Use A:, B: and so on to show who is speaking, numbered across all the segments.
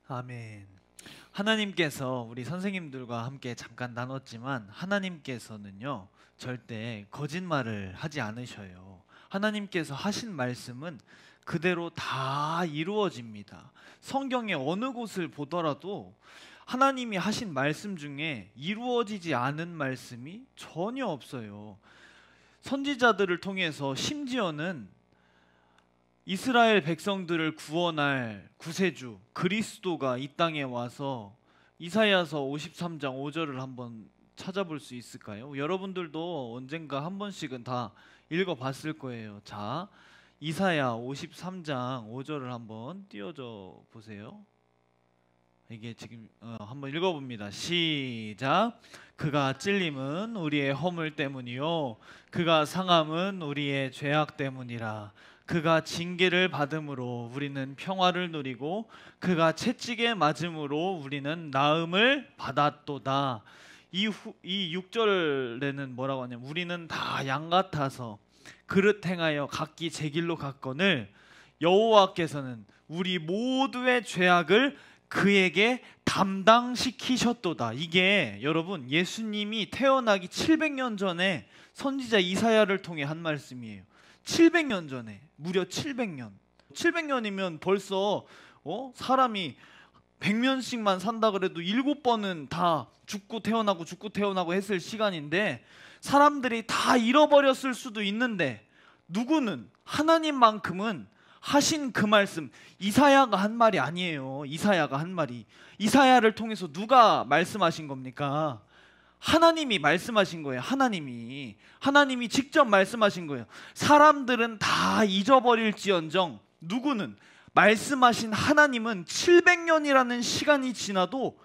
A: 아멘. 하나님께서 우리 선생님들과 함께 잠깐 나눴지만 하나님께서는요 절대 거짓말을 하지 않으셔요. 하나님께서 하신 말씀은 그대로 다 이루어집니다. 성경의 어느 곳을 보더라도 하나님이 하신 말씀 중에 이루어지지 않은 말씀이 전혀 없어요. 선지자들을 통해서 심지어는 이스라엘 백성들을 구원할 구세주 그리스도가 이 땅에 와서 이사야서 53장 5절을 한번 찾아볼 수 있을까요? 여러분들도 언젠가 한 번씩은 다 읽어봤을 거예요. 자, 이사야 53장 5절을 한번 띄워줘 보세요. 이게 지금 한번 읽어봅니다. 시작. 그가 찔림은 우리의 허물 때문이요 그가 상함은 우리의 죄악 때문이라. 그가 징계를 받음으로 우리는 평화를 누리고 그가 채찍에 맞음으로 우리는 나음을 받았도다. 이 6절에는 뭐라고 하냐면 우리는 다 양 같아서 그릇 행하여 각기 제 길로 갔거늘 여호와께서는 우리 모두의 죄악을 그에게 담당시키셨도다. 이게 여러분 예수님이 태어나기 700년 전에 선지자 이사야를 통해 한 말씀이에요. 700년 전에, 무려 700년. 700년이면 벌써 사람이 100년씩만 산다 그래도 7번은 다 죽고 태어나고 했을 시간인데 사람들이 다 잃어버렸을 수도 있는데 누구는 하나님만큼은 하신 그 말씀, 이사야가 한 말이 아니에요. 이사야가 한 말이. 이사야를 통해서 누가 말씀하신 겁니까? 하나님이 말씀하신 거예요. 하나님이 직접 말씀하신 거예요. 사람들은 다 잊어버릴지언정 누구는 말씀하신 하나님은 700년이라는 시간이 지나도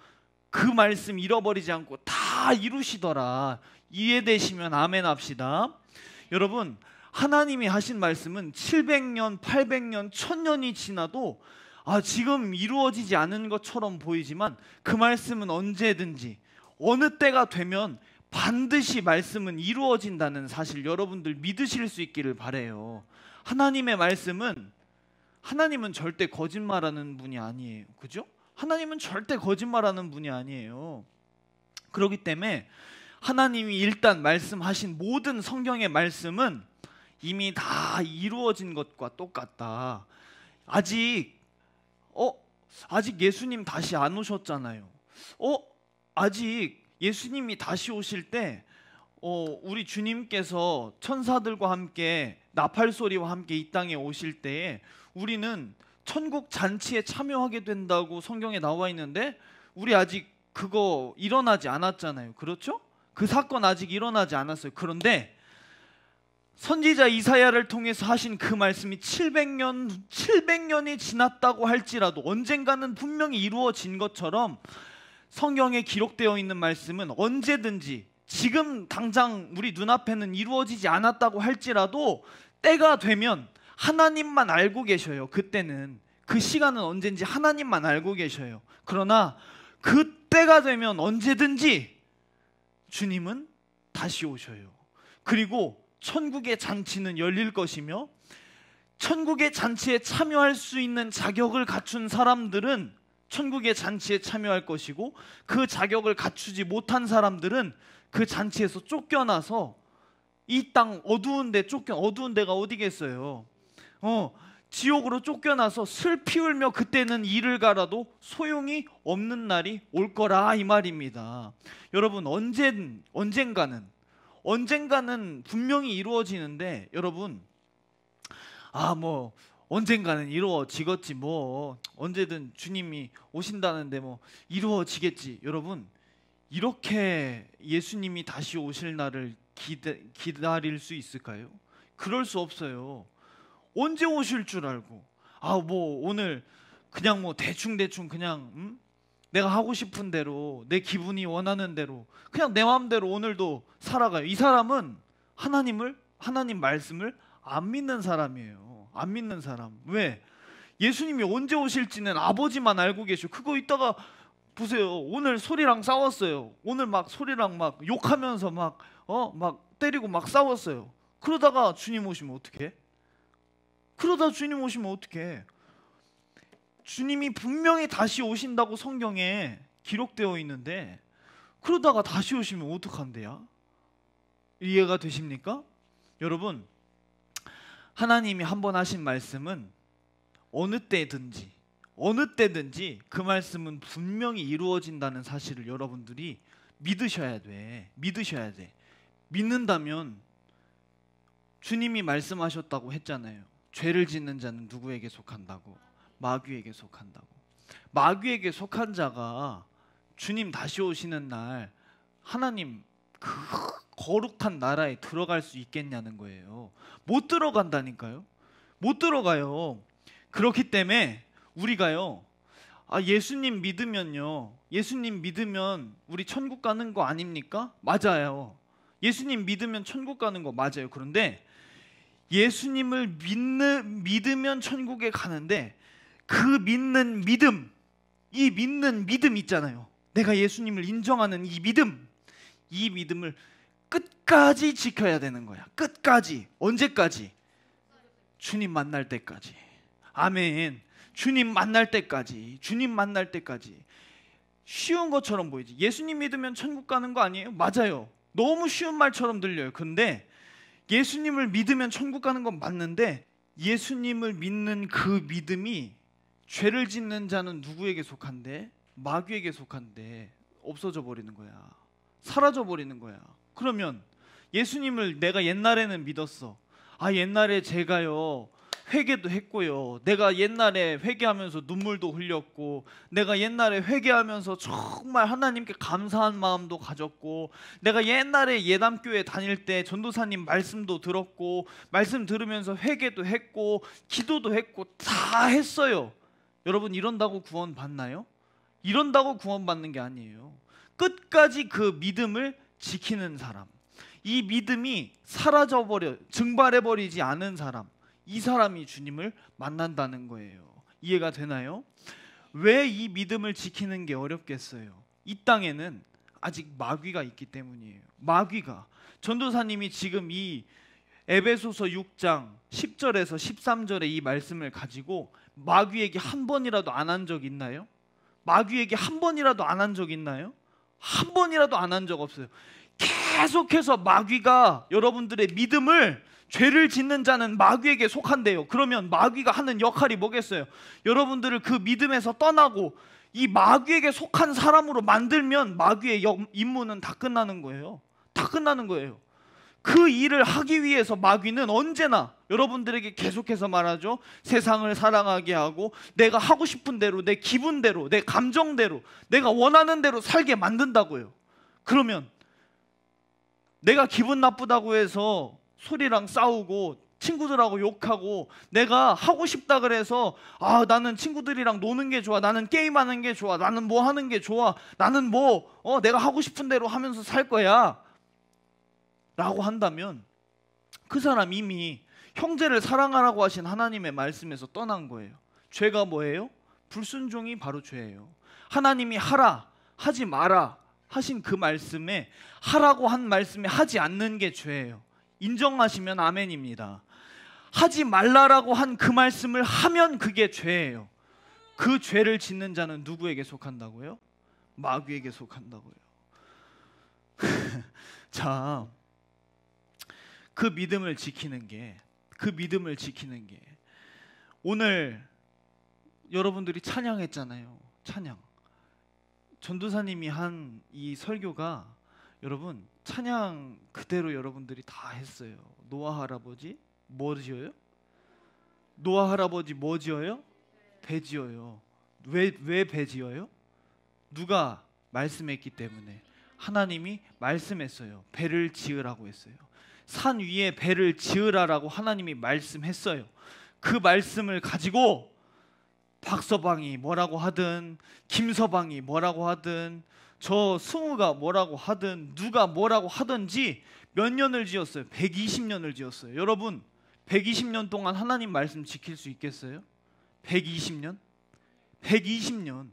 A: 그 말씀 잃어버리지 않고 다 이루시더라. 이해되시면 아멘 합시다. 여러분, 하나님이 하신 말씀은 700년, 800년, 1000년이 지나도 지금 이루어지지 않은 것처럼 보이지만 그 말씀은 언제든지 어느 때가 되면 반드시 말씀은 이루어진다는 사실 여러분들 믿으실 수 있기를 바라요. 하나님의 말씀은 하나님은 절대 거짓말하는 분이 아니에요. 그죠? 하나님은 절대 거짓말하는 분이 아니에요. 그렇기 때문에 하나님이 일단 말씀하신 모든 성경의 말씀은 이미 다 이루어진 것과 똑같다. 아직 예수님 다시 안 오셨잖아요. 아직 예수님이 다시 오실 때 우리 주님께서 천사들과 함께 나팔소리와 함께 이 땅에 오실 때에 우리는 천국 잔치에 참여하게 된다고 성경에 나와 있는데 우리 아직 그거 일어나지 않았잖아요. 그렇죠? 그 사건 아직 일어나지 않았어요. 그런데 선지자 이사야를 통해서 하신 그 말씀이 700년이 지났다고 할지라도 언젠가는 분명히 이루어진 것처럼 성경에 기록되어 있는 말씀은 언제든지 지금 당장 우리 눈앞에는 이루어지지 않았다고 할지라도 때가 되면 하나님만 알고 계셔요. 그때는 그 시간은 언젠지 하나님만 알고 계셔요. 그러나 그 때가 되면 언제든지 주님은 다시 오셔요. 그리고 천국의 잔치는 열릴 것이며 천국의 잔치에 참여할 수 있는 자격을 갖춘 사람들은 천국의 잔치에 참여할 것이고 그 자격을 갖추지 못한 사람들은 그 잔치에서 쫓겨나서 이 땅 어두운 데가 어디겠어요? 지옥으로 쫓겨나서 슬피 울며 그때는 이를 갈아도 소용이 없는 날이 올 거라 이 말입니다. 여러분 언젠가는 분명히 이루어지는데 여러분 언젠가는 이루어지겠지 언제든 주님이 오신다는데 이루어지겠지. 여러분 이렇게 예수님이 다시 오실 날을 기다릴 수 있을까요? 그럴 수 없어요. 언제 오실 줄 알고 오늘 그냥 대충 그냥 내가 하고 싶은 대로 내 기분이 원하는 대로 그냥 내 마음대로 오늘도 살아가요. 이 사람은 하나님 말씀을 안 믿는 사람이에요. 안 믿는 사람. 왜? 예수님이 언제 오실지는 아버지만 알고 계셔. 그거 이따가 보세요. 오늘 소리랑 싸웠어요. 오늘 소리랑 욕하면서 때리고 싸웠어요. 그러다가 주님 오시면 어떡해? 주님이 분명히 다시 오신다고 성경에 기록되어 있는데 그러다가 다시 오시면 어떡한대요? 이해가 되십니까? 여러분, 하나님이 한번 하신 말씀은 어느 때든지 그 말씀은 분명히 이루어진다는 사실을 여러분들이 믿으셔야 돼. 믿는다면 주님이 말씀하셨다고 했잖아요. 죄를 짓는 자는 누구에게 속한다고? 마귀에게 속한다고. 마귀에게 속한 자가 주님 다시 오시는 날 하나님 그 거룩한 나라에 들어갈 수 있겠냐는 거예요. 못 들어간다니까요. 못 들어가요. 그렇기 때문에 우리가요, 예수님 믿으면요, 예수님 믿으면 우리 천국 가는 거 아닙니까? 맞아요. 예수님 믿으면 천국 가는 거 맞아요. 그런데 예수님을 믿으면 천국에 가는데 그 믿는 믿음, 이 믿는 믿음 있잖아요. 내가 예수님을 인정하는 이 믿음을 끝까지 지켜야 되는 거야. 끝까지. 언제까지? 주님 만날 때까지. 아멘. 주님 만날 때까지. 쉬운 것처럼 보이지. 예수님 믿으면 천국 가는 거 아니에요? 맞아요. 너무 쉬운 말처럼 들려요. 근데 예수님을 믿으면 천국 가는 건 맞는데 예수님을 믿는 그 믿음이 죄를 짓는 자는 누구에게 속한데? 마귀에게 속한데 없어져 버리는 거야. 사라져 버리는 거야. 그러면 예수님을 내가 옛날에는 믿었어. 옛날에 제가요 회개도 했고요. 내가 옛날에 회개하면서 눈물도 흘렸고, 내가 옛날에 회개하면서 정말 하나님께 감사한 마음도 가졌고, 내가 옛날에 예담교회 다닐 때 전도사님 말씀도 들었고, 말씀 들으면서 회개도 했고, 기도도 했고, 다 했어요. 여러분, 이런다고 구원 받나요? 이런다고 구원 받는 게 아니에요. 끝까지 그 믿음을 지키는 사람, 이 믿음이 증발해버리지 않은 사람, 이 사람이 주님을 만난다는 거예요. 이해가 되나요? 왜 이 믿음을 지키는 게 어렵겠어요? 이 땅에는 아직 마귀가 있기 때문이에요. 마귀가. 전도사님이 지금 이 에베소서 6장 10절에서 13절의 이 말씀을 가지고 마귀에게 한 번이라도 안 한 적 있나요? 마귀에게 한 번이라도 안 한 적 있나요? 한 번이라도 안 한 적 없어요. 계속해서 마귀가 여러분들의 믿음을, 죄를 짓는 자는 마귀에게 속한대요. 그러면 마귀가 하는 역할이 뭐겠어요? 여러분들을 그 믿음에서 떠나고 이 마귀에게 속한 사람으로 만들면 마귀의 임무는 다 끝나는 거예요. 다 끝나는 거예요. 그 일을 하기 위해서 마귀는 언제나 여러분들에게 계속해서 말하죠. 세상을 사랑하게 하고 내가 하고 싶은 대로, 내 기분대로, 내 감정대로, 내가 원하는 대로 살게 만든다고요. 그러면 내가 기분 나쁘다고 해서 소리랑 싸우고 친구들하고 욕하고, 내가 하고 싶다 그래서 나는 친구들이랑 노는 게 좋아, 나는 게임하는 게 좋아, 나는 뭐 하는 게 좋아, 나는 내가 하고 싶은 대로 하면서 살 거야 라고 한다면 그 사람 이미 형제를 사랑하라고 하신 하나님의 말씀에서 떠난 거예요. 죄가 뭐예요? 불순종이 바로 죄예요. 하나님이 하라, 하지 마라 하신 그 말씀에, 하라고 한 말씀에 하지 않는 게 죄예요. 인정하시면 아멘입니다. 하지 말라라고 한 그 말씀을 하면 그게 죄예요. 그 죄를 짓는 자는 누구에게 속한다고요? 마귀에게 속한다고요. 자, 그 믿음을 지키는 게 오늘 여러분들이 찬양했잖아요. 찬양. 전도사님이 한 이 설교가 여러분 찬양 그대로 여러분들이 다 했어요. 노아 할아버지 뭐 지어요? 노아 할아버지 뭐 지어요? 배 지어요. 왜 배 지어요? 누가 말씀했기 때문에. 하나님이 말씀했어요. 배를 지으라고 했어요. 산 위에 배를 지으라라고 하나님이 말씀했어요. 그 말씀을 가지고 박서방이 뭐라고 하든, 김서방이 뭐라고 하든, 저 승우가 뭐라고 하든, 누가 뭐라고 하든지 몇 년을 지었어요? 120년을 지었어요. 여러분 120년 동안 하나님 말씀 지킬 수 있겠어요? 120년? 120년.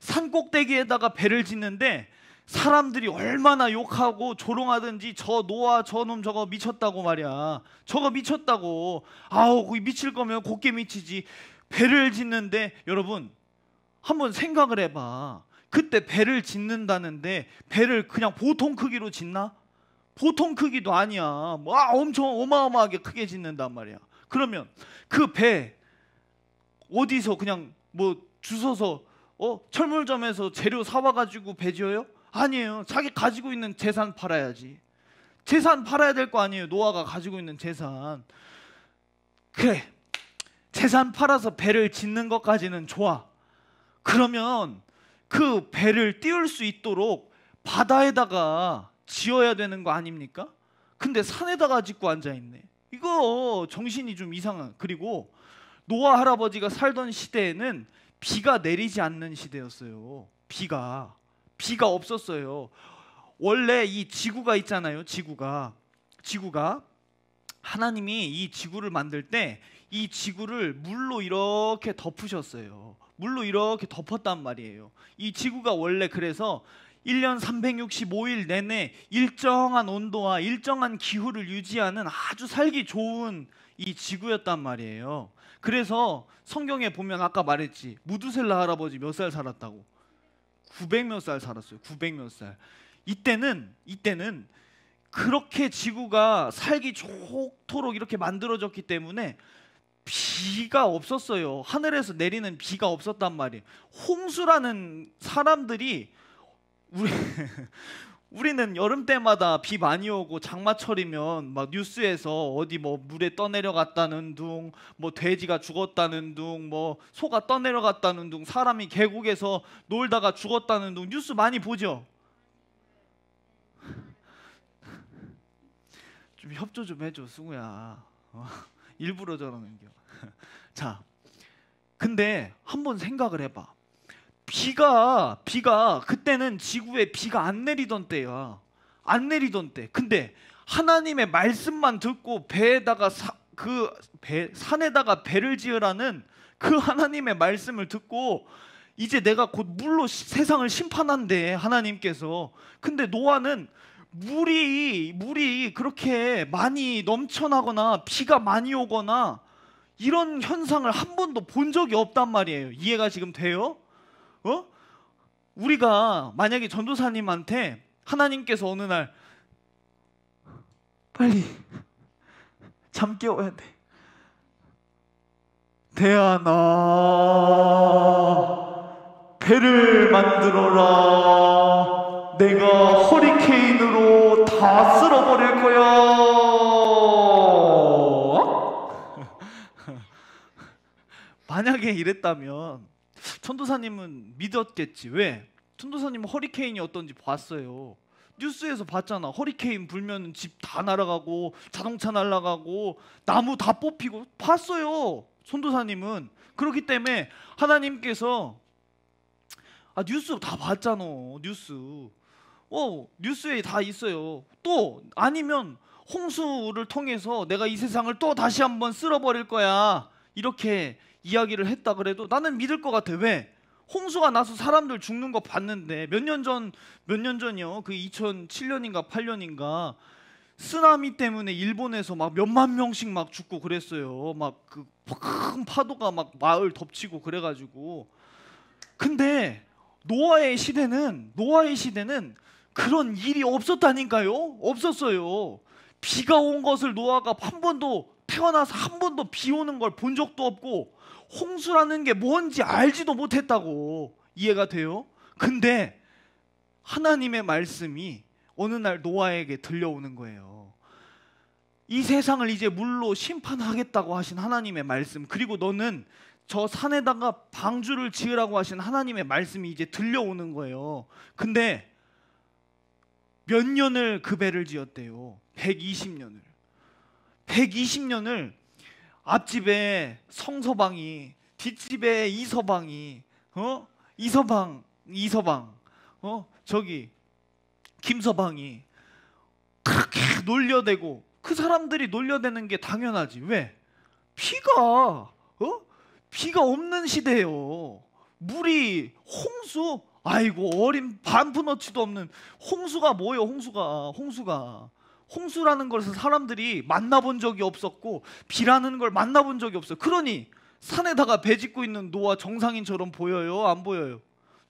A: 산꼭대기에다가 배를 짓는데 사람들이 얼마나 욕하고 조롱하든지, 저 노아 저놈 저거 미쳤다고 말이야. 저거 미쳤다고. 거기 미칠 거면 곱게 미치지. 배를 짓는데 여러분 한번 생각을 해봐. 그때 배를 짓는다는데 배를 그냥 보통 크기로 짓나? 보통 크기도 아니야. 뭐 엄청 어마어마하게 크게 짓는단 말이야. 그러면 그 배 어디서 그냥 뭐 주워서 철물점에서 재료 사와가지고 배 지어요? 아니에요. 자기 가지고 있는 재산 팔아야지. 재산 팔아야 될 거 아니에요. 노아가 가지고 있는 재산. 그래, 재산 팔아서 배를 짓는 것까지는 좋아. 그러면 그 배를 띄울 수 있도록 바다에다가 지어야 되는 거 아닙니까? 근데 산에다가 짓고 앉아있네. 이거 정신이 좀 이상한. 그리고 노아 할아버지가 살던 시대에는 비가 내리지 않는 시대였어요. 비가 없었어요. 원래 이 지구가 있잖아요. 지구가 하나님이 이 지구를 만들 때 이 지구를 물로 이렇게 덮으셨어요. 물로 이렇게 덮었단 말이에요. 이 지구가 원래 그래서 1년 365일 내내 일정한 온도와 일정한 기후를 유지하는 아주 살기 좋은 이 지구였단 말이에요. 그래서 성경에 보면 아까 말했지, 무두셀라 할아버지 몇 살 살았다고? 900 몇 살 살았어요. 900 몇 살. 이때는 그렇게 지구가 살기 좋도록 이렇게 만들어졌기 때문에 비가 없었어요. 하늘에서 내리는 비가 없었단 말이에요. 홍수라는 사람들이 우리는 여름 때마다 비 많이 오고 장마철이면 막 뉴스에서 어디 뭐 물에 떠내려갔다는 둥, 뭐 돼지가 죽었다는 둥, 뭐 소가 떠내려갔다는 둥, 사람이 계곡에서 놀다가 죽었다는 둥 뉴스 많이 보죠. 좀 협조 좀 해줘, 승우야. 일부러 저러는 겨. 자, 근데 한번 생각을 해봐. 비가 그때는 지구에 비가 안 내리던 때야. 안 내리던 때. 근데 하나님의 말씀만 듣고 산에다가 배를 지으라는 그 하나님의 말씀을 듣고 이제 내가 곧 물로 세상을 심판한대, 하나님께서. 근데 노아는 물이 그렇게 많이 넘쳐나거나 비가 많이 오거나 이런 현상을 한 번도 본 적이 없단 말이에요. 이해가 지금 돼요? 우리가 만약에 전도사님한테 하나님께서 어느 날 빨리 잠 깨워야 돼. 대안아, 배를 만들어라. 내가 허리케인으로 다 쓸어버릴 거야. 만약에 이랬다면 천도사님은 믿었겠지. 왜? 천도사님은 허리케인이 어떤지 봤어요. 뉴스에서 봤잖아. 허리케인 불면 집 다 날아가고 자동차 날아가고 나무 다 뽑히고 봤어요. 천도사님은. 그렇기 때문에 하나님께서 뉴스 다 봤잖아. 뉴스에 다 있어요. 또 아니면 홍수를 통해서 내가 이 세상을 또 다시 한번 쓸어버릴 거야, 이렇게 이야기를 했다 그래도 나는 믿을 것 같아. 왜? 홍수가 나서 사람들 죽는 거 봤는데 몇 년 전이요. 그 2007년인가 8년인가 쓰나미 때문에 일본에서 막 몇만 명씩 막 죽고 그랬어요. 막 그 큰 파도가 막 마을 덮치고 그래가지고. 근데 노아의 시대는 그런 일이 없었다니까요. 없었어요. 비가 온 것을 노아가 한 번도, 태어나서 한 번도 비 오는 걸 본 적도 없고 홍수라는 게 뭔지 알지도 못했다고. 이해가 돼요? 근데 하나님의 말씀이 어느 날 노아에게 들려오는 거예요. 이 세상을 이제 물로 심판하겠다고 하신 하나님의 말씀, 그리고 너는 저 산에다가 방주를 지으라고 하신 하나님의 말씀이 이제 들려오는 거예요. 근데 몇 년을 그 배를 지었대요. 120년을. 120년을 앞집에 성서방이, 뒷집에 이서방이, 이서방, 저기 김서방이 그렇게 놀려대고, 그 사람들이 놀려대는 게 당연하지. 왜? 비가 없는 시대예요. 물이 홍수, 아이고 어린 반푼어치도 없는 홍수가 뭐예요? 홍수라는 것을 사람들이 만나본 적이 없었고 비라는 걸 만나본 적이 없어요. 그러니 산에다가 배 짓고 있는 노아 정상인처럼 보여요? 안 보여요?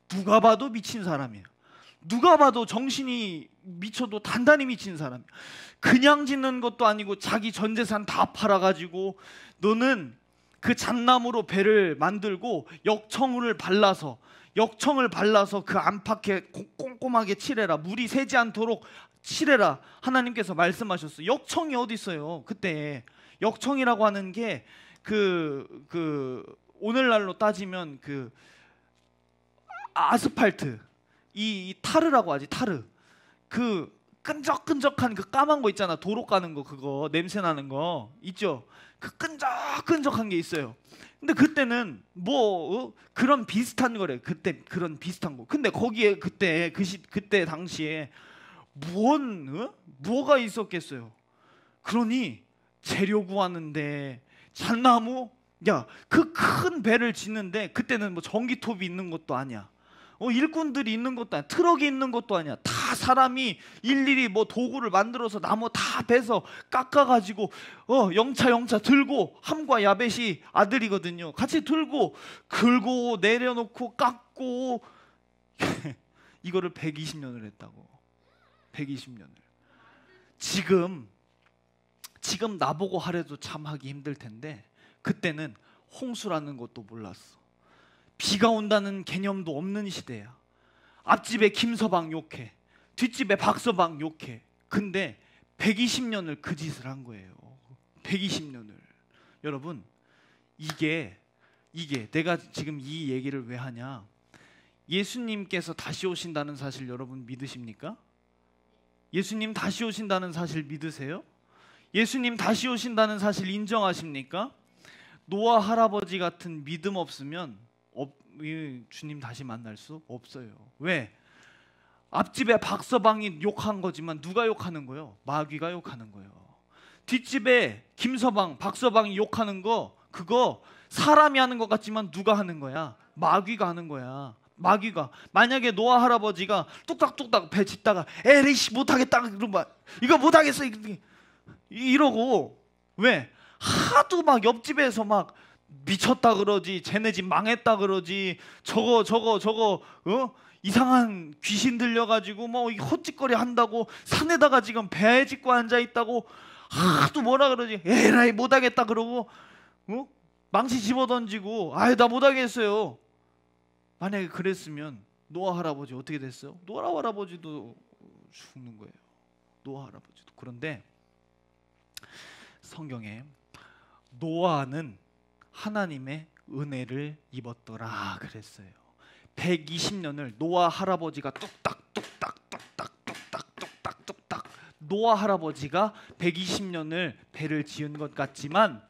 A: 누가 봐도 미친 사람이에요. 누가 봐도 정신이 미쳐도 단단히 미친 사람이에요. 그냥 짓는 것도 아니고 자기 전 재산 다 팔아가지고 너는 그 잣나무로 배를 만들고 역청을 발라서 그 안팎에 꼼꼼하게 칠해라. 물이 새지 않도록 칠해라. 하나님께서 말씀하셨어요. 역청이 어디 있어요? 그때 역청이라고 하는 게 오늘날로 따지면 그 아스팔트, 이 타르라고 하지. 타르. 그 끈적끈적한 그 까만 거 있잖아. 도로 까는 거, 그거 냄새 나는 거 있죠. 그 끈적끈적한 게 있어요. 근데 그때는 그런 비슷한 거래. 그때 그런 비슷한 거. 근데 거기에 그때 그때 당시에 뭐가 있었겠어요? 그러니 재료 구하는데 잣나무, 그 큰 배를 짓는데 그때는 뭐 전기톱이 있는 것도 아니야. 일꾼들이 있는 것도 아니야. 트럭이 있는 것도 아니야. 다 사람이 일일이 뭐 도구를 만들어서 나무 다 베서 깎아가지고 영차 들고, 함과 야벳이 아들이거든요. 같이 들고 긁고 내려놓고 깎고 이거를 120년을 했다고. 120년을. 지금 나보고 하래도 참 하기 힘들 텐데 그때는 홍수라는 것도 몰랐어. 비가 온다는 개념도 없는 시대야. 앞집에 김서방 욕해, 뒷집에 박서방 욕해. 근데 120년을 그 짓을 한 거예요. 120년을. 여러분, 이게 내가 지금 이 얘기를 왜 하냐? 예수님께서 다시 오신다는 사실 여러분 믿으십니까? 예수님 다시 오신다는 사실 믿으세요? 예수님 다시 오신다는 사실 인정하십니까? 노아 할아버지 같은 믿음 없으면 주님 다시 만날 수 없어요. 왜? 앞집에 박서방이 욕한 거지만 누가 욕하는 거예요? 마귀가 욕하는 거예요. 뒷집에 김서방, 박서방이 욕하는 거, 그거 사람이 하는 것 같지만 누가 하는 거야? 마귀가 하는 거야. 마귀가. 만약에 노아 할아버지가 뚝딱뚝딱 배 짓다가 에이씨 못하겠다 그러면 이거 못하겠어 이러고, 왜? 하도 막 옆집에서 막 미쳤다 그러지, 쟤네 집 망했다 그러지, 저거 이상한 귀신 들려가지고 뭐 헛짓거리 한다고 산에다가 지금 배 짓고 앉아 있다고 하도 뭐라 그러지, 에라이 못하겠다 그러고 망치 집어던지고 나 못하겠어요. 만약에 그랬으면 노아 할아버지 어떻게 됐어요? 노아 할아버지도 죽는 거예요. 노아 할아버지도. 그런데 성경에 노아는 하나님의 은혜를 입었더라 그랬어요. 120년을 노아 할아버지가 뚝딱 노아 할아버지가 120년을 배를 지은 것 같지만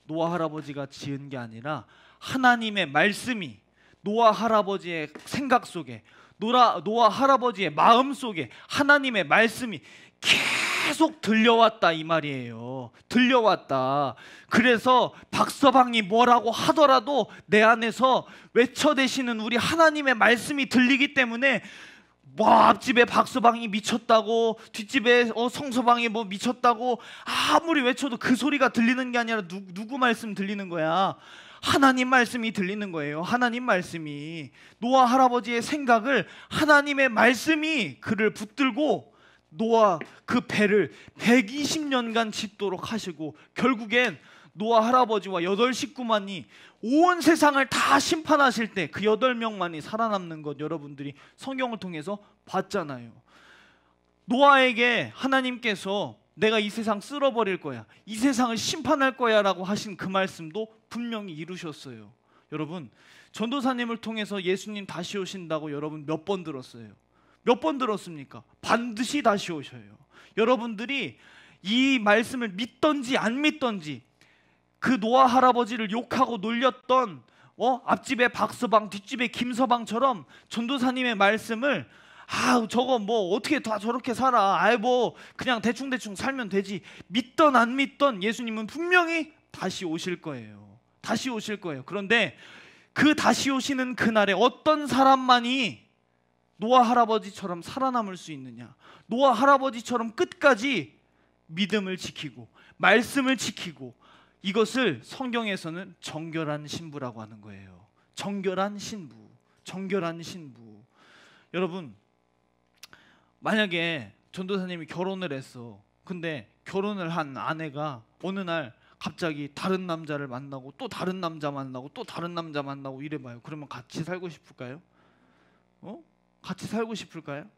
A: 노아 할아버지가 지은 게 아니라 하나님의 말씀이 노아 할아버지의 생각 속에, 노아 할아버지의 마음 속에 하나님의 말씀이 계속 들려왔다 이 말이에요. 들려왔다. 그래서 박서방이 뭐라고 하더라도 내 안에서 외쳐대시는 우리 하나님의 말씀이 들리기 때문에 앞집에 박서방이 미쳤다고, 뒷집에 성서방이 뭐 미쳤다고 아무리 외쳐도 그 소리가 들리는 게 아니라 누구 말씀 들리는 거야? 하나님 말씀이 들리는 거예요. 하나님 말씀이. 노아 할아버지의 생각을 하나님의 말씀이 그를 붙들고 노아 그 배를 120년간 짓도록 하시고, 결국엔 노아 할아버지와 8식구만이 온 세상을 다 심판하실 때 그 8명만이 살아남는 것 여러분들이 성경을 통해서 봤잖아요. 노아에게 하나님께서 내가 이 세상 쓸어버릴 거야, 이 세상을 심판할 거야 라고 하신 그 말씀도 분명히 이루셨어요. 여러분, 전도사님을 통해서 예수님 다시 오신다고 여러분 몇 번 들었어요? 몇 번 들었습니까? 반드시 다시 오셔요. 여러분들이 이 말씀을 믿던지 안 믿던지, 그 노아 할아버지를 욕하고 놀렸던 앞집에 박서방 뒷집에 김서방처럼 전도사님의 말씀을 저거 뭐 어떻게 다 저렇게 살아, 뭐 그냥 대충 살면 되지, 믿던 안 믿던 예수님은 분명히 다시 오실 거예요. 다시 오실 거예요. 그런데 그 다시 오시는 그날에 어떤 사람만이 노아 할아버지처럼 살아남을 수 있느냐? 노아 할아버지처럼 끝까지 믿음을 지키고 말씀을 지키고 이것을 성경에서는 정결한 신부라고 하는 거예요. 정결한 신부, 정결한 신부. 여러분, 만약에 전도사님이 결혼을 했어. 근데 결혼을 한 아내가 어느 날 갑자기 다른 남자를 만나고 또 다른 남자 만나고 또 다른 남자 만나고 이래봐요. 그러면 같이 살고 싶을까요? 같이 살고 싶을까요?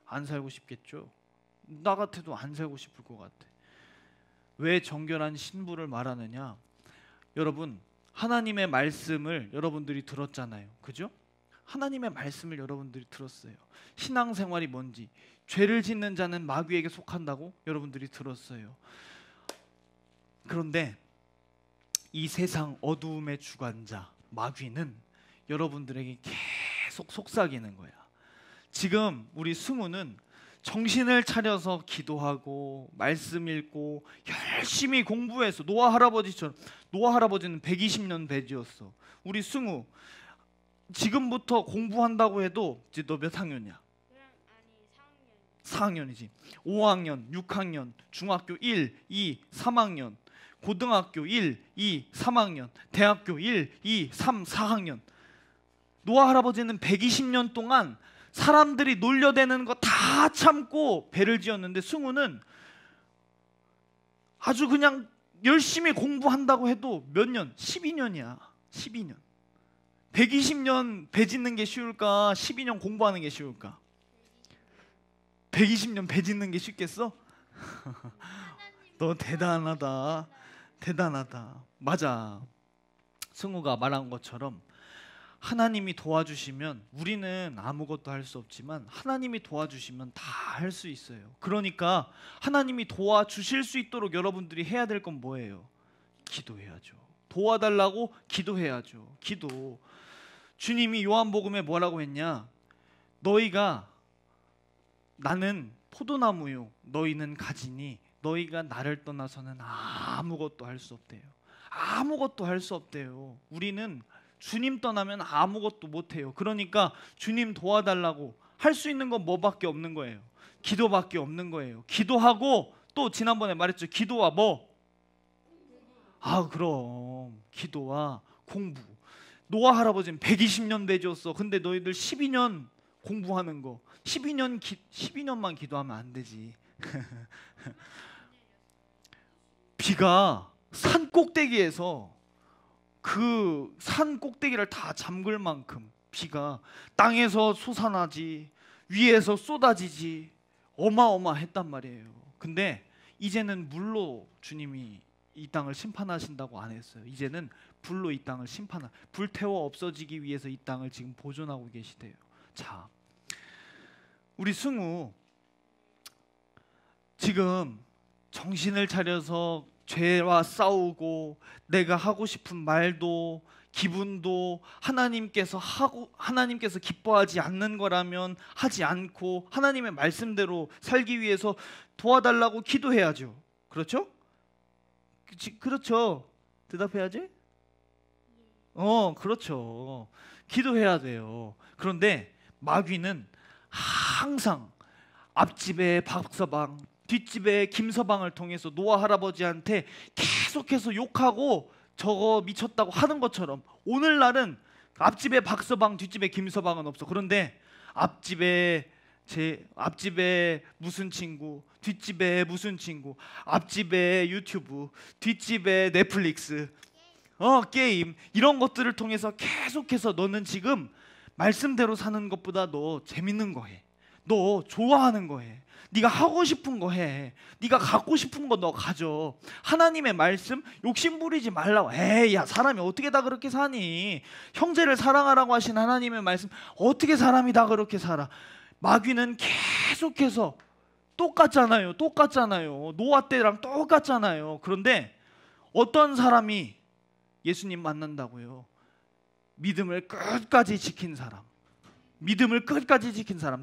A: 안 살고 싶겠죠. 나 같아도 안 살고 싶을 것 같아. 왜 정결한 신부를 말하느냐? 여러분, 하나님의 말씀을 여러분들이 들었잖아요. 그죠? 하나님의 말씀을 여러분들이 들었어요. 신앙생활이 뭔지, 죄를 짓는 자는 마귀에게 속한다고 여러분들이 들었어요. 그런데 이 세상 어두움의 주관자 마귀는 여러분들에게 계속 속삭이는 거야. 지금 우리 승우는 정신을 차려서 기도하고 말씀 읽고 열심히 공부해서 노아 할아버지처럼, 노아 할아버지는 120년 배지였어. 우리 승우 지금부터 공부한다고 해도 이제 너 몇 학년이야? 4학년이지. 5학년, 6학년, 중학교 1, 2, 3학년, 고등학교 1, 2, 3학년, 대학교 1, 2, 3, 4학년. 노아 할아버지는 120년 동안 사람들이 놀려대는 거 다 참고 배를 지었는데, 승우는 아주 그냥 열심히 공부한다고 해도 몇 년? 12년이야. 12년. 120년 배 짓는 게 쉬울까? 12년 공부하는 게 쉬울까? 120년 배 짓는 게 쉽겠어? 너 대단하다. 대단하다. 맞아. 승우가 말한 것처럼 하나님이 도와주시면 우리는 아무것도 할 수 없지만 하나님이 도와주시면 다 할 수 있어요. 그러니까 하나님이 도와주실 수 있도록 여러분들이 해야 될 건 뭐예요? 기도해야죠. 도와달라고 기도해야죠. 기도. 주님이 요한복음에 뭐라고 했냐? 너희가, 나는 포도나무요 너희는 가지니 너희가 나를 떠나서는 아무것도 할 수 없대요. 아무것도 할 수 없대요. 우리는 주님 떠나면 아무것도 못해요. 그러니까 주님 도와달라고 할 수 있는 건 뭐밖에 없는 거예요? 기도밖에 없는 거예요. 기도하고, 또 지난번에 말했죠. 기도와 뭐? 그럼 기도와 공부. 노아 할아버지는 120년 배지었어. 근데 너희들 12년 공부하는 거, 12년만 기도하면 안 되지. 비가 산 꼭대기에서 그 산 꼭대기를 다 잠글 만큼 비가 땅에서 솟아나지, 위에서 쏟아지지, 어마어마했단 말이에요. 근데 이제는 물로 주님이 이 땅을 심판하신다고 안 했어요. 이제는 불로 이 땅을 불태워 없어지기 위해서 이 땅을 지금 보존하고 계시대요. 자, 우리 승우 지금 정신을 차려서 죄와 싸우고, 내가 하고 싶은 말도 기분도 하나님께서 기뻐하지 않는 거라면 하지 않고 하나님의 말씀대로 살기 위해서 도와달라고 기도해야죠. 그렇죠? 그렇죠. 대답해야지. 그렇죠. 기도해야 돼요. 그런데 마귀는 항상 앞집의 박서방, 뒷집의 김서방을 통해서 노아 할아버지한테 계속해서 욕하고 저거 미쳤다고 하는 것처럼, 오늘날은 앞집에 박서방, 뒷집에 김서방은 없어. 그런데 앞집에 무슨 친구, 뒷집에 무슨 친구, 앞집에 유튜브, 뒷집에 넷플릭스, 게임, 이런 것들을 통해서 계속해서 너는 지금 말씀대로 사는 것보다 너 재밌는 거 해. 너 좋아하는 거 해. 네가 하고 싶은 거 해. 네가 갖고 싶은 거 너 가져. 하나님의 말씀 욕심 부리지 말라고. 에이, 야, 사람이 어떻게 다 그렇게 사니? 형제를 사랑하라고 하신 하나님의 말씀 어떻게 사람이 다 그렇게 살아? 마귀는 계속해서 똑같잖아요. 노아 때랑 똑같잖아요. 그런데 어떤 사람이 예수님 만난다고요? 믿음을 끝까지 지킨 사람.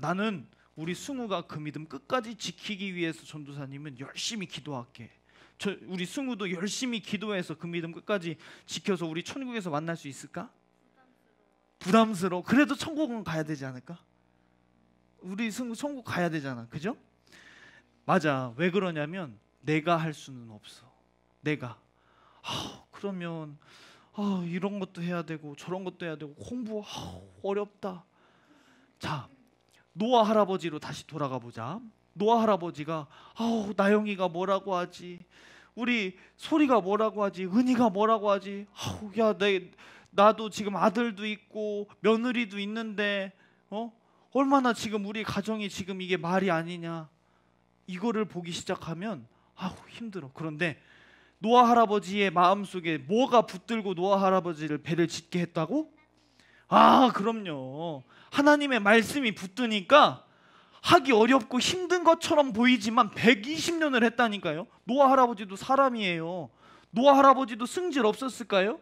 A: 나는 우리 승우가 그 믿음 끝까지 지키기 위해서 전도사님은 열심히 기도할게. 우리 승우도 열심히 기도해서 그 믿음 끝까지 지켜서 우리 천국에서 만날 수 있을까? 부담스러워. 그래도 천국은 가야 되지 않을까? 우리 승우 천국 가야 되잖아. 그죠? 맞아. 왜 그러냐면 내가 할 수는 없어. 내가 그러면 이런 것도 해야 되고 저런 것도 해야 되고 공부 어렵다. 자, 노아 할아버지로 다시 돌아가 보자. 노아 할아버지가 나영이가 뭐라고 하지, 우리 소리가 뭐라고 하지, 은희가 뭐라고 하지, 나도 지금 아들도 있고 며느리도 있는데 얼마나 지금 우리 가정이 지금 이게 말이 아니냐, 이거를 보기 시작하면 힘들어. 그런데 노아 할아버지의 마음속에 뭐가 붙들고 노아 할아버지를 배를 짓게 했다고? 그럼요. 하나님의 말씀이 붙드니까 하기 어렵고 힘든 것처럼 보이지만 120년을 했다니까요. 노아 할아버지도 사람이에요. 노아 할아버지도 승질 없었을까요?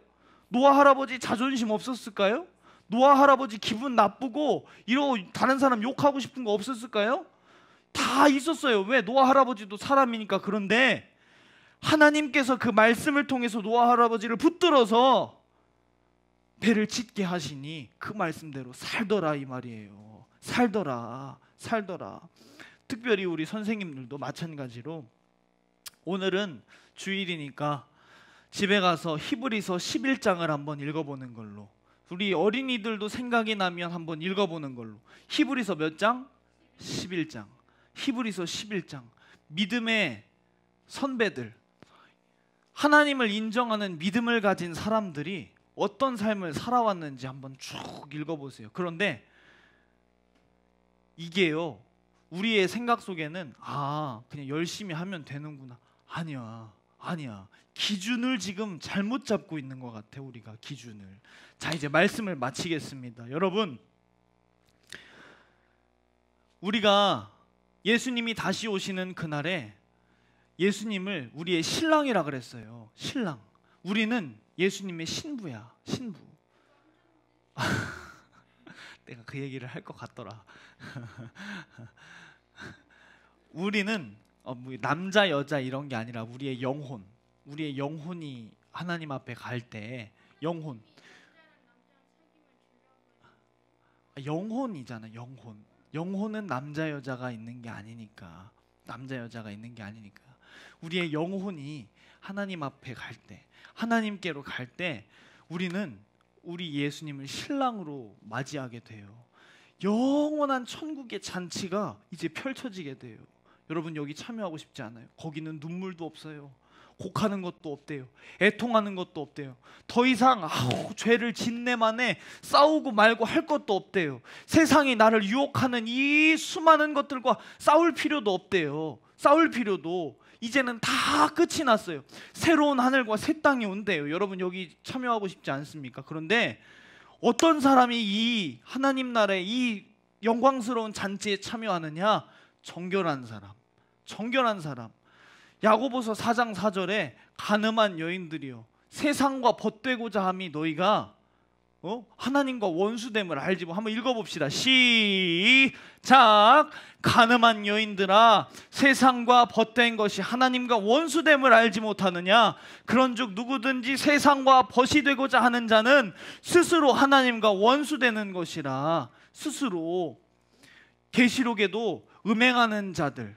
A: 노아 할아버지 자존심 없었을까요? 노아 할아버지 기분 나쁘고 다른 사람 욕하고 싶은 거 없었을까요? 다 있었어요. 왜? 노아 할아버지도 사람이니까. 그런데 하나님께서 그 말씀을 통해서 노아 할아버지를 붙들어서 배를 짓게 하시니 그 말씀대로 살더라, 이 말이에요. 살더라. 특별히 우리 선생님들도 마찬가지로 오늘은 주일이니까 집에 가서 히브리서 11장을 한번 읽어보는 걸로, 우리 어린이들도 생각이 나면 한번 읽어보는 걸로. 히브리서 몇 장? 11장. 히브리서 11장. 믿음의 선배들, 하나님을 인정하는 믿음을 가진 사람들이 어떤 삶을 살아왔는지 한번 쭉 읽어보세요. 그런데 이게요, 우리의 생각 속에는 그냥 열심히 하면 되는구나. 아니야. 기준을 지금 잘못 잡고 있는 것 같아, 우리가 기준을. 자, 이제 말씀을 마치겠습니다. 여러분, 우리가 예수님이 다시 오시는 그날에 예수님을 우리의 신랑이라 그랬어요. 신랑. 우리는 예수님의 신부야. 신부. 내가 그 얘기를 할 것 같더라. 우리는 남자 여자 이런 게 아니라 우리의 영혼이 하나님 앞에 갈 때 영혼이잖아. 영혼은 남자 여자가 있는 게 아니니까. 우리의 영혼이 하나님 앞에 갈 때, 하나님께로 갈 때 우리는 우리 예수님을 신랑으로 맞이하게 돼요. 영원한 천국의 잔치가 이제 펼쳐지게 돼요. 여러분, 여기 참여하고 싶지 않아요? 거기는 눈물도 없어요. 곡하는 것도 없대요. 애통하는 것도 없대요. 더 이상 죄를 짓네만에 싸우고 말고 할 것도 없대요. 세상이 나를 유혹하는 이 수많은 것들과 싸울 필요도 없대요. 이제는 다 끝이 났어요. 새로운 하늘과 새 땅이 온대요. 여러분, 여기 참여하고 싶지 않습니까? 그런데 어떤 사람이 이 하나님 나라의 이 영광스러운 잔치에 참여하느냐? 정결한 사람. 야고보서 4장 4절에 가늠한 여인들이요, 세상과 벗되고자 함이 너희가 하나님과 원수됨을 알지 뭐. 한번 읽어봅시다. 시작. 가늠한 여인들아, 세상과 벗된 것이 하나님과 원수됨을 알지 못하느냐? 그런즉 누구든지 세상과 벗이 되고자 하는 자는 스스로 하나님과 원수되는 것이라. 스스로. 계시록에도 음행하는 자들,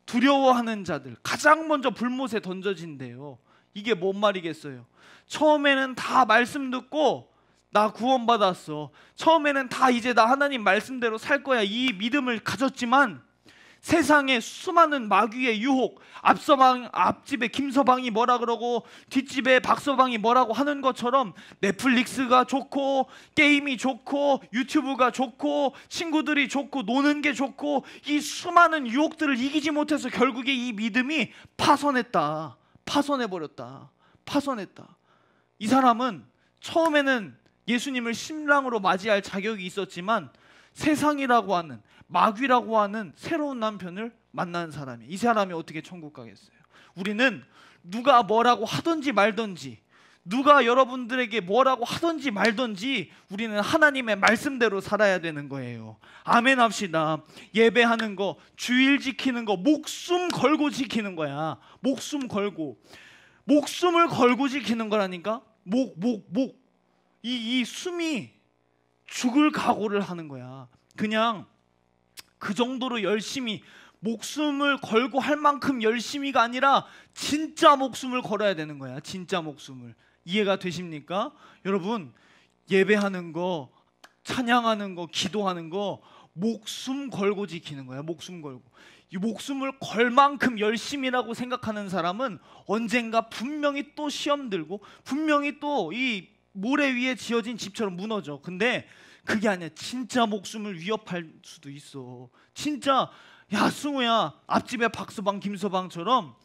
A: 두려워하는 자들 가장 먼저 불못에 던져진대요. 이게 뭔 말이겠어요? 처음에는 다 말씀 듣고 나 구원받았어, 처음에는 다 이제 나 하나님 말씀대로 살 거야, 이 믿음을 가졌지만 세상의 수많은 마귀의 유혹, 앞집에 김서방이 뭐라 그러고 뒷집에 박서방이 뭐라고 하는 것처럼 넷플릭스가 좋고 게임이 좋고 유튜브가 좋고 친구들이 좋고 노는 게 좋고 이 수많은 유혹들을 이기지 못해서 결국에 이 믿음이 파손해버렸다. 이 사람은 처음에는 예수님을 신랑으로 맞이할 자격이 있었지만 세상이라고 하는, 마귀라고 하는 새로운 남편을 만난 사람이, 이 사람이 어떻게 천국 가겠어요? 우리는 누가 뭐라고 하든지 말든지, 누가 여러분들에게 뭐라고 하든지 말든지 우리는 하나님의 말씀대로 살아야 되는 거예요. 아멘 합시다. 예배하는 거, 주일 지키는 거 목숨 걸고 지키는 거야. 목숨을 걸고 지키는 거라니까. 이 숨이 죽을 각오를 하는 거야. 그냥 그 정도로 열심히 목숨을 걸고 할 만큼 열심히가 아니라 진짜 목숨을 걸어야 되는 거야. 진짜 목숨을. 이해가 되십니까? 여러분, 예배하는 거, 찬양하는 거, 기도하는 거 목숨 걸고 지키는 거야. 목숨 걸고. 이 목숨을 걸 만큼 열심이라고 생각하는 사람은 언젠가 분명히 또 시험 들고 분명히 또 이 모래 위에 지어진 집처럼 무너져. 근데 그게 아니야. 진짜 목숨을 위협할 수도 있어. 진짜 야 승우야, 앞집에 박서방 김서방처럼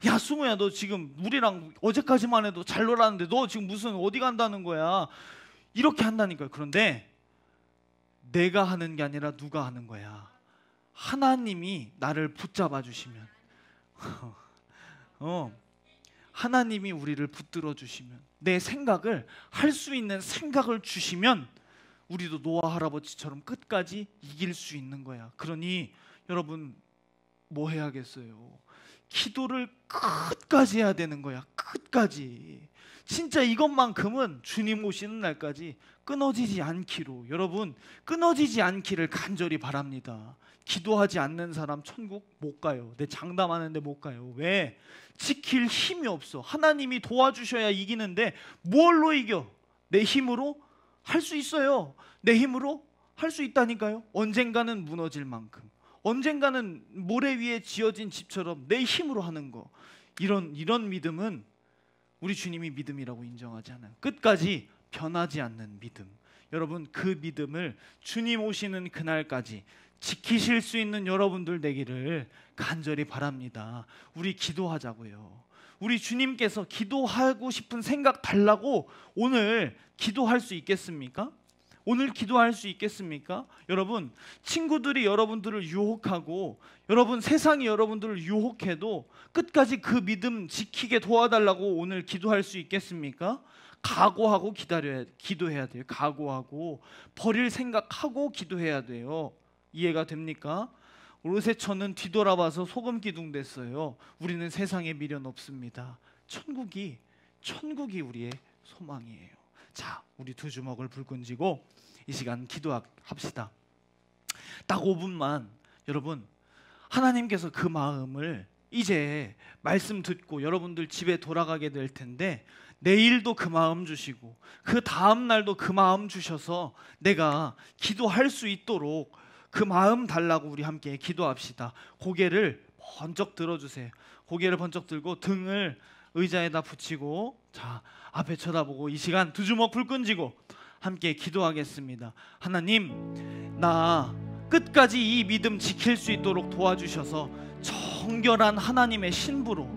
A: 야 승우야, 너 지금 우리랑 어제까지만 해도 잘 놀았는데 너 지금 무슨 어디 간다는 거야. 이렇게 한다니까요. 그런데 내가 하는 게 아니라 누가 하는 거야. 하나님이 나를 붙잡아 주시면 하나님이 우리를 붙들어 주시면, 내 생각을 할 수 있는 생각을 주시면 우리도 노아 할아버지처럼 끝까지 이길 수 있는 거야. 그러니 여러분, 뭐 해야겠어요? 기도를 끝까지 해야 되는 거야. 끝까지. 진짜 이것만큼은 주님 오시는 날까지 끊어지지 않기로, 여러분 끊어지지 않기를 간절히 바랍니다. 기도하지 않는 사람 천국 못 가요. 내 장담하는데 못 가요. 왜? 지킬 힘이 없어. 하나님이 도와주셔야 이기는데 뭘로 이겨? 내 힘으로 할 수 있어요. 내 힘으로 할 수 있다니까요. 언젠가는 무너질 만큼, 언젠가는 모래 위에 지어진 집처럼 내 힘으로 하는 거, 이런 믿음은 우리 주님이 믿음이라고 인정하지 않아요. 끝까지 변하지 않는 믿음. 여러분, 그 믿음을 주님 오시는 그날까지 지키실 수 있는 여러분들 되기를 간절히 바랍니다. 우리 기도하자고요. 우리 주님께서 기도하고 싶은 생각 달라고 오늘 기도할 수 있겠습니까? 오늘 기도할 수 있겠습니까? 여러분, 친구들이 여러분들을 유혹하고 여러분 세상이 여러분들을 유혹해도 끝까지 그 믿음 지키게 도와달라고 오늘 기도할 수 있겠습니까? 각오하고 기도해야 돼요. 각오하고 버릴 생각하고 기도해야 돼요. 이해가 됩니까? 롯의 뒤돌아봐서 소금 기둥 됐어요. 우리는 세상에 미련 없습니다. 천국이 우리의 소망이에요. 자, 우리 두 주먹을 불끈 쥐고 이 시간 기도합시다. 딱 5분만. 여러분, 하나님께서 그 마음을 이제 말씀 듣고 여러분들 집에 돌아가게 될 텐데 내일도 그 마음 주시고 그 다음 날도 그 마음 주셔서 내가 기도할 수 있도록 그 마음 달라고 우리 함께 기도합시다. 고개를 번쩍 들어주세요. 고개를 번쩍 들고 등을 의자에다 붙이고, 자, 앞에 쳐다보고 이 시간 두 주먹 불끈 쥐고 함께 기도하겠습니다. 하나님, 나 끝까지 이 믿음 지킬 수 있도록 도와주셔서 정결한 하나님의 신부로,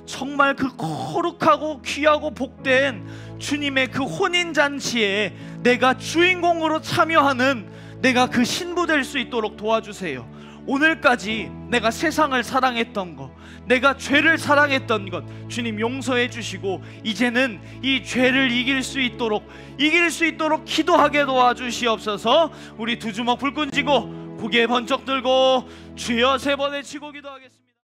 A: 정말 그 거룩하고 귀하고 복된 주님의 그 혼인잔치에 내가 주인공으로 참여하는 내가 그 신부 될 수 있도록 도와주세요. 오늘까지 내가 세상을 사랑했던 것, 내가 죄를 사랑했던 것 주님 용서해 주시고 이제는 이 죄를 이길 수 있도록 기도하게 도와주시옵소서. 우리 두 주먹 불끈 쥐고 고개 번쩍 들고 주여 세 번 외치고 기도하겠습니다.